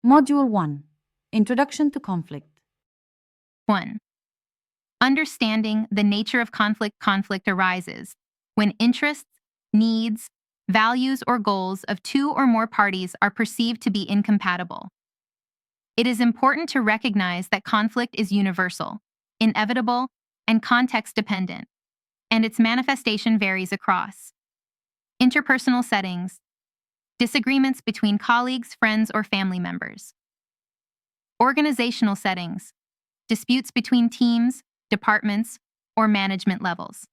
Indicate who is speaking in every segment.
Speaker 1: Module 1, Introduction to Conflict.
Speaker 2: 1. Understanding the nature of conflict. Conflict arises when interests, needs, values, or goals of two or more parties are perceived to be incompatible. It is important to recognize that conflict is universal, inevitable, and context-dependent, and its manifestation varies across interpersonal settings, disagreements between colleagues, friends, or family members; organizational settings, disputes between teams, departments, or management levels;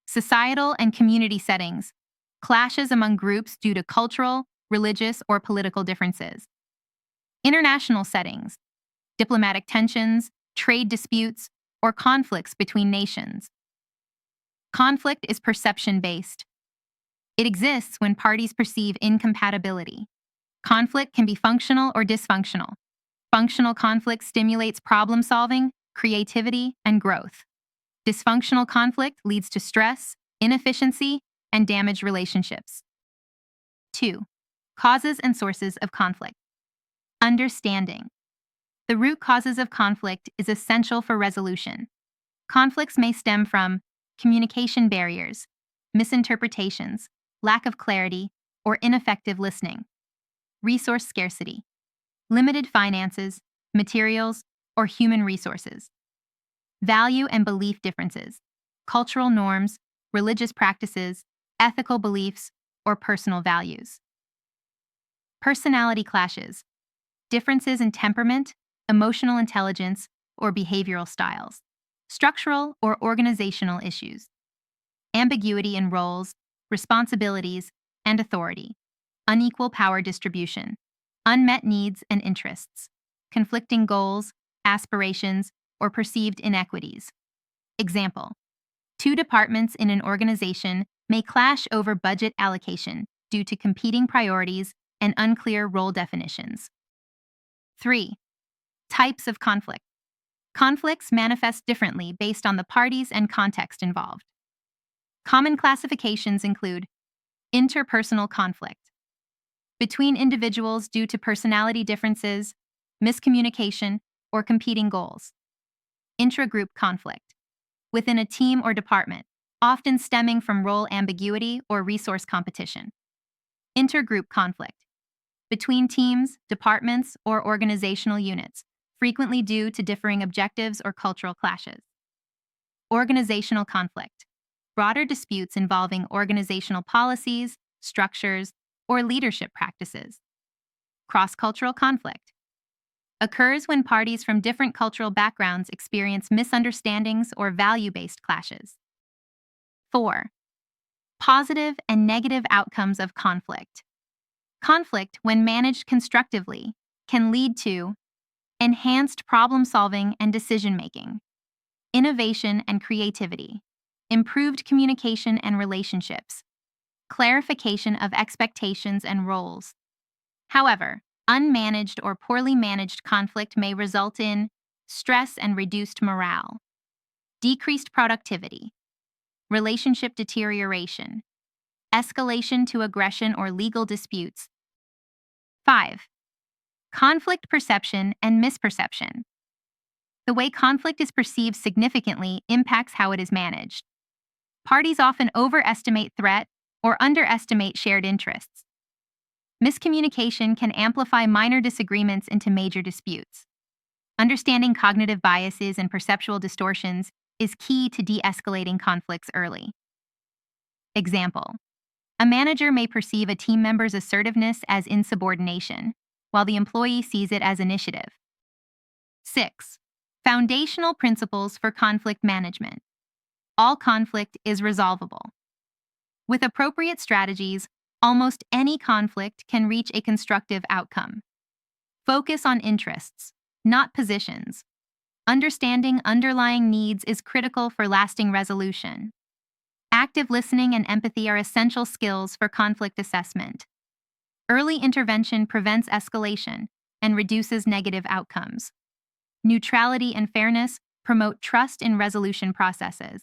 Speaker 2: societal and community settings, clashes among groups due to cultural, religious, or political differences; international settings, diplomatic tensions, trade disputes, or conflicts between nations. Conflict is perception-based. It exists when parties perceive incompatibility. Conflict can be functional or dysfunctional. Functional conflict stimulates problem-solving, creativity, and growth. Dysfunctional conflict leads to stress, inefficiency, and damaged relationships. 2. Causes and sources of conflict. Understanding the root causes of conflict is essential for resolution. Conflicts may stem from communication barriers, misinterpretations, lack of clarity, or ineffective listening; resource scarcity, limited finances, materials, or human resources; value and belief differences, cultural norms, religious practices, ethical beliefs, or personal values; personality clashes, differences in temperament, emotional intelligence, or behavioral styles; structural or organizational issues; ambiguity in roles, responsibilities, and authority; unequal power distribution; unmet needs and interests; conflicting goals, aspirations, or perceived inequities. Example: two departments in an organization may clash over budget allocation due to competing priorities and unclear role definitions. 3. Types of conflict. Conflicts manifest differently based on the parties and context involved. Common classifications include interpersonal conflict, between individuals due to personality differences, miscommunication, or competing goals; intragroup conflict, within a team or department, often stemming from role ambiguity or resource competition; intergroup conflict, between teams, departments, or organizational units, frequently due to differing objectives or cultural clashes; organizational conflict, broader disputes involving organizational policies, structures, or leadership practices; cross-cultural conflict, occurs when parties from different cultural backgrounds experience misunderstandings or value-based clashes. 4. Positive and negative outcomes of conflict. Conflict, when managed constructively, can lead to enhanced problem-solving and decision-making, innovation and creativity, improved communication and relationships, clarification of expectations and roles. However, unmanaged or poorly managed conflict may result in stress and reduced morale, decreased productivity, relationship deterioration, escalation to aggression or legal disputes. 5. Conflict perception and misperception. The way conflict is perceived significantly impacts how it is managed. Parties often overestimate threat or underestimate shared interests. Miscommunication can amplify minor disagreements into major disputes. Understanding cognitive biases and perceptual distortions is key to de-escalating conflicts early. Example: a manager may perceive a team member's assertiveness as insubordination, while the employee sees it as initiative. 6. Foundational principles for conflict management. All conflict is resolvable. With appropriate strategies, almost any conflict can reach a constructive outcome. Focus on interests, not positions. Understanding underlying needs is critical for lasting resolution. Active listening and empathy are essential skills for conflict assessment. Early intervention prevents escalation and reduces negative outcomes. Neutrality and fairness promote trust in resolution processes.